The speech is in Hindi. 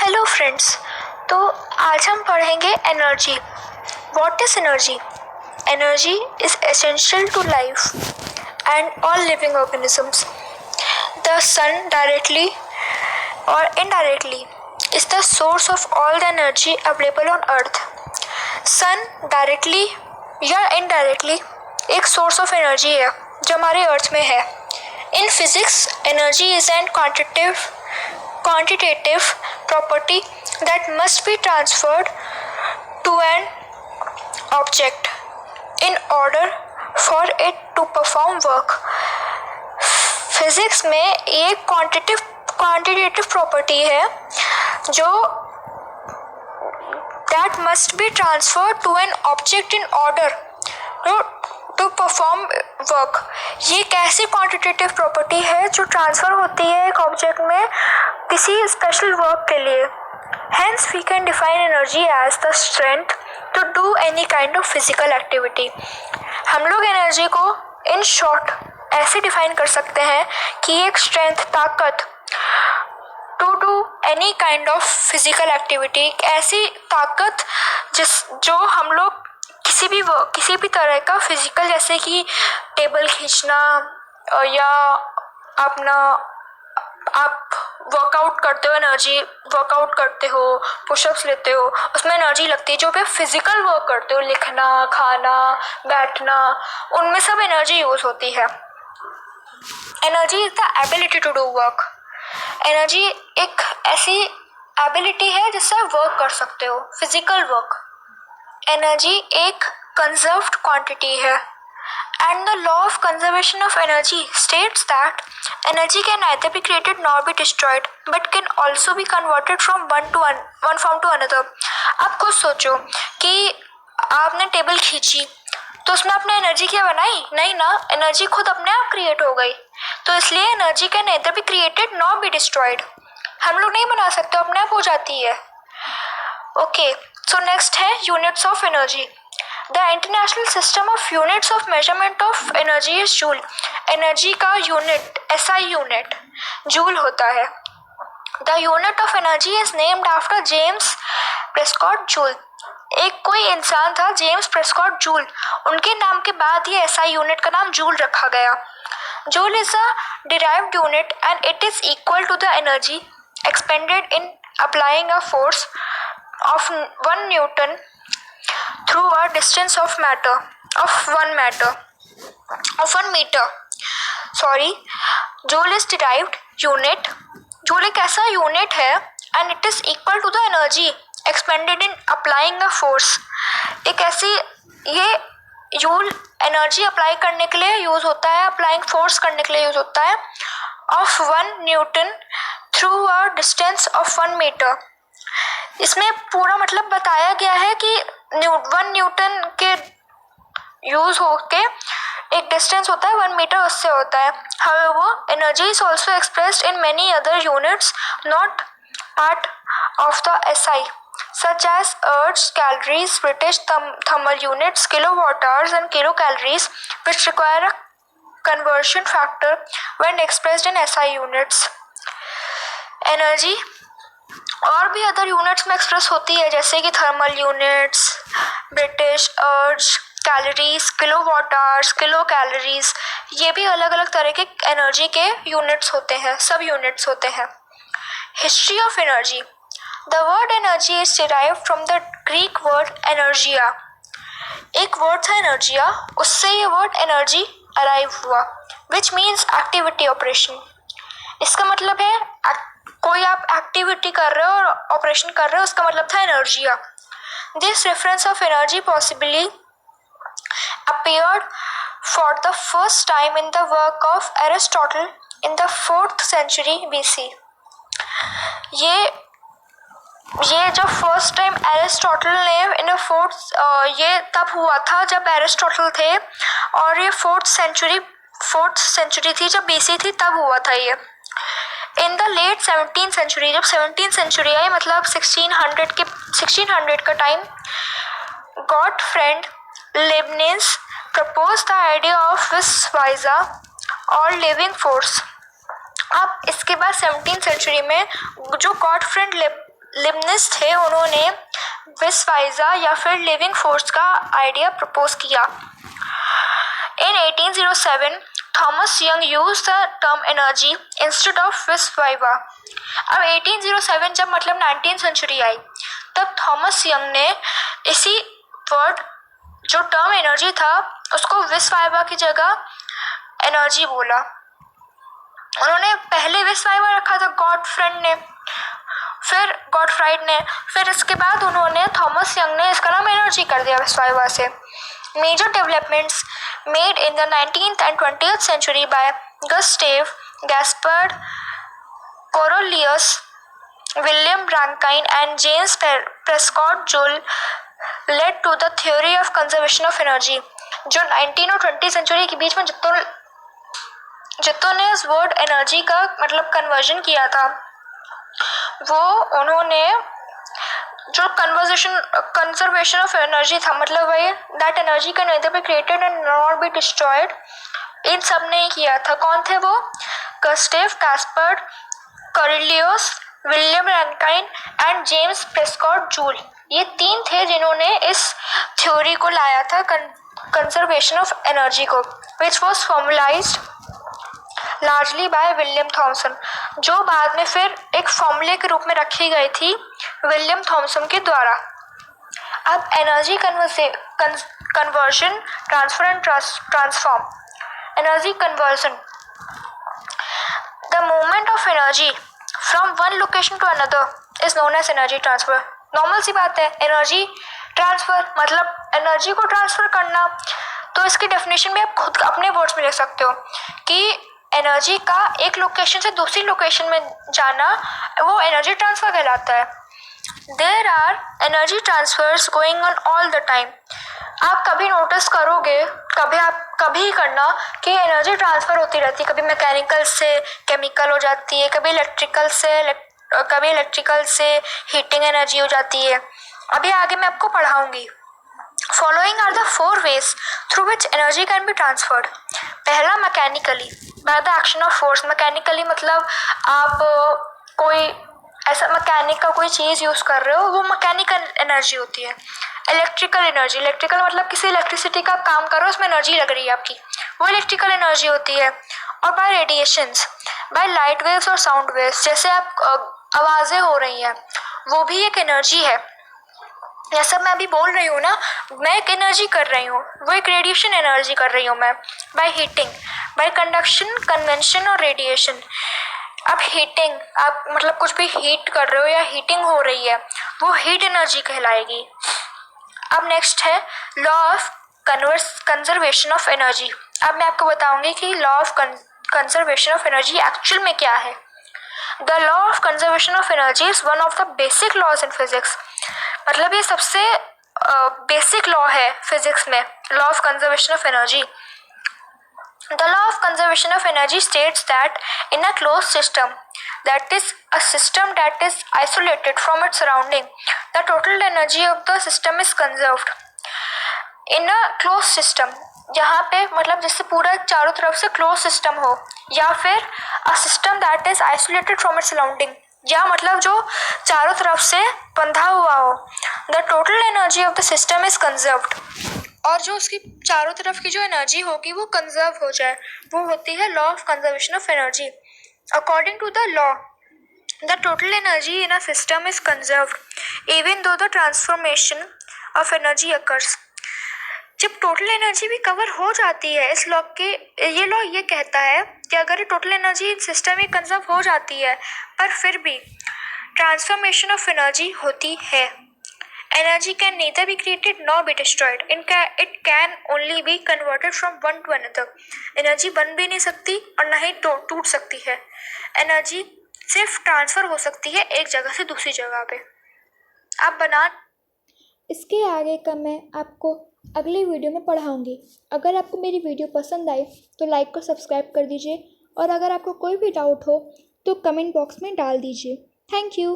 Hello friends. तो आज हम पढ़ेंगे energy. What is energy? Energy is essential to life and all living organisms. The sun directly और indirectly is the source of all the energy available on earth. Sun directly या इनडायरेक्टली एक सोर्स ऑफ एनर्जी है जो हमारे अर्थ में है। In physics energy is an quantitative property that must be transferred to an object in order for it to perform work. Physics में एक क्वांटिटेटिव प्रॉपर्टी है जो that must be transferred to an object in order to perform work. ये एक ऐसी क्वांटिटेटिव प्रॉपर्टी है जो ट्रांसफर होती है एक ऑब्जेक्ट में किसी स्पेशल वर्क के लिए। Hence we can define energy as the strength to do any kind of physical activity. हम लोग एनर्जी को इन शॉर्ट ऐसे डिफाइन कर सकते हैं कि एक स्ट्रेंथ, ताकत to do any kind of physical activity, ऐसी ताकत जो हम लोग किसी भी तरह का फिजिकल, जैसे कि टेबल खींचना या आप वर्कआउट करते हो, एनर्जी वर्कआउट करते हो, पुशअप्स लेते हो, उसमें एनर्जी लगती है। जो भी फिजिकल वर्क करते हो, लिखना, खाना, बैठना, उनमें सब एनर्जी यूज होती है। Energy is the ability to do work. Energy एक ऐसी एबिलिटी है जिससे आप वर्क कर सकते हो, फिजिकल वर्क। एनर्जी एक कंजर्व्ड क्वांटिटी है and the law of conservation of energy states that energy can neither be created nor be destroyed but can also be converted from one form to another. आप खुद सोचो कि आपने टेबल खींची तो उसमें आपने एनर्जी क्या बनाई? नहीं ना, एनर्जी खुद अपने आप क्रिएट हो गई। तो इसलिए energy can neither be created nor be destroyed. हम लोग नहीं बना सकते, अपने आप हो जाती है। ओके, सो नेक्स्ट है units of energy. The international system of units of measurement of energy is joule. Energy का यूनिट, एसआई यूनिट, जूल होता है। The unit of energy is named after James Prescott joule. एक कोई इंसान था, जेम्स प्रेस्कॉट जूल, उनके नाम के बाद ही एसआई यूनिट का नाम जूल रखा गया। Joule is a derived unit and it is equal to the energy expended in applying a force of 1 Newton through a distance of 1 meter. Joule is derived unit. Joule एक ऐसा यूनिट है and it is equal to the energy expended in applying a force. एक ऐसी, ये जूल एनर्जी अप्लाई करने के लिए यूज होता है, अप्लाइंग फोर्स करने के लिए यूज होता है, of 1 Newton through a distance of 1 meter. इसमें पूरा मतलब बताया गया है कि 1 न्यूटन के यूज होके एक डिस्टेंस होता है 1 मीटर, उससे होता है। However, energy is also expressed in many other units not part of the SI, such as Earth's calories, British thermal units, kilowatt hours and kilocalories, which require a conversion factor when expressed in SI units. Energy और भी अदर यूनिट्स में एक्सप्रेस होती है, जैसे कि थर्मल यूनिट्स, ब्रिटिश, अर्ज, calories, kilowatt hours, kilo calories, ये भी अलग अलग तरह के एनर्जी के यूनिट्स होते हैं, सब यूनिट्स होते हैं। History of energy. The word energy is derived from the Greek word energeia. एक वर्ड था एनर्जिया, उससे ये वर्ड एनर्जी अराइव हुआ, विच मीन्स एक्टिविटी, ऑपरेशन। इसका मतलब है कोई आप एक्टिविटी कर रहे हो और ऑपरेशन कर रहे हो, उसका मतलब था energeia. This reference of energy possibly appeared for the first time in the work of Aristotle in the 4th century BC. ये जो फर्स्ट टाइम एरिस्टोटल ने इन ये तब हुआ था जब एरिस्टोटल थे, और ये 4th सेंचुरी थी, जब BC थी तब हुआ था ये। In the late 17th century, जब 17th सेंचुरी आई, मतलब 1600 का time, Gottfried Leibniz propose the idea of vis viva और लिविंग फोर्स। अब इसके बाद 17th सेंचुरी में जो गॉटफ्रेड लिबनिज थे, उन्होंने विस वाइजा या फिर लिविंग फोर्स का आइडिया प्रपोज किया। In 1807, Thomas Young used the term energy instead of vis viva. अब 1807 जब मतलब 19th सेंचुरी आई, तब थॉमस यंग ने इसी वर्ड जो टर्म एनर्जी था उसको विस वाइवा की जगह एनर्जी बोला। उन्होंने पहले विस वाइवा रखा था गॉडफ्राइड ने, फिर इसके बाद उन्होंने थॉमस यंग ने इसका नाम एनर्जी कर दिया विस वाइवा से। Major developments made in the 19th and 20th century by Gustave Gaspard Coriolis, William Rankine and James Prescott Joule led to the theory of conservation of energy। जो 19 और 20 सेंचुरी के बीच में जितनों ने इस वर्ड एनर्जी का मतलब कन्वर्जन किया था, वो उन्होंने जो कंजर्वेशन ऑफ एनर्जी था, मतलब वही that energy can neither be created and not be destroyed, इन सब ने किया था। कौन थे वो? Gustave Gaspard Coriolis, William Rankine and James Prescott Joule. ये तीन थे जिन्होंने इस थ्योरी को लाया था कंजर्वेशन ऑफ एनर्जी को, which was formulised largely by William Thomson, जो बाद में फिर एक फॉर्मूले के रूप में रखी गई थी विलियम थॉमसन के द्वारा। अब energy conversion, transfer and transform. Energy conversion, the movement of energy from one location to another is known as energy transfer. Normal सी बात है, एनर्जी ट्रांसफर मतलब एनर्जी को ट्रांसफर करना। तो इसकी डेफिनेशन भी आप खुद अपने वर्ड्स में लिख सकते हो कि एनर्जी का एक लोकेशन से दूसरी लोकेशन में जाना वो एनर्जी ट्रांसफर कहलाता है। There are energy transfers going on all the time. आप कभी नोटिस करोगे, कभी करना कि एनर्जी ट्रांसफर होती रहती है, कभी मैकेनिकल से केमिकल हो जाती है, कभी इलेक्ट्रिकल से हीटिंग एनर्जी हो जाती है। अभी आगे मैं आपको पढ़ाऊंगी। Following are the four ways through which energy can be transferred। पहला mechanically, by the action of force। Mechanically मतलब आप कोई ऐसा मैकेनिक का कोई चीज़ यूज़ कर रहे हो, वो मैकेनिकल एनर्जी होती है। इलेक्ट्रिकल एनर्जी, इलेक्ट्रिकल मतलब किसी इलेक्ट्रिसिटी का काम कर रहे हो, उसमें एनर्जी लग रही है आपकी, वो इलेक्ट्रिकल एनर्जी होती है। और by radiations, by light waves और साउंड वेव्स, जैसे आप आवाज़ें हो रही हैं, वो भी एक एनर्जी है। यह सब मैं अभी बोल रही हूँ ना, मैं एक एनर्जी कर रही हूँ, वो एक रेडिएशन एनर्जी कर रही हूँ मैं। By heating, bye conduction, convention और रेडिएशन। अब हीटिंग, आप मतलब कुछ भी हीट कर रहे हो या हीटिंग हो रही है, वो हीट एनर्जी कहलाएगी। अब नेक्स्ट है law of conservation of energy. अब मैं आपको बताऊंगी कि law of conservation of energy actual में क्या है। The law of conservation of energy is one of the basic laws in physics. मतलब ये सबसे बेसिक लॉ है फिजिक्स में, law of conservation of energy. The law of conservation of energy states that in a closed system, that is a system that is isolated from its surrounding, the total energy of the system is conserved। In a closed system, यहाँ पे मतलब जिससे पूरा चारों तरफ से क्लोज सिस्टम हो, या फिर a system that is isolated from its surrounding, या मतलब जो चारों तरफ से बंधा हुआ हो, the total energy of the system is conserved। और जो उसकी चारों तरफ की जो एनर्जी होगी वो कंजर्व हो जाए, वो होती है law of conservation of energy. According to the law, the total energy in a system is conserved even though the transformation of energy occurs. जब टोटल एनर्जी भी कवर हो जाती है, इस लॉ के ये लॉ ये कहता है कि अगर ये टोटल एनर्जी सिस्टम में कंजर्व हो जाती है, पर फिर भी ट्रांसफॉर्मेशन ऑफ एनर्जी होती है। Energy can neither be created nor be destroyed. It can only be converted from one to another। Energy बन भी नहीं सकती और ना ही टूट सकती है। एनर्जी सिर्फ ट्रांसफ़र हो सकती है एक जगह से दूसरी जगह पे। आप बना इसके आगे का मैं आपको अगली वीडियो में पढ़ाऊँगी। अगर आपको मेरी वीडियो पसंद आई तो लाइक और सब्सक्राइब कर दीजिए, और अगर आपको कोई भी डाउट हो तो कमेंट बॉक्स में डाल दीजिए। Thank you.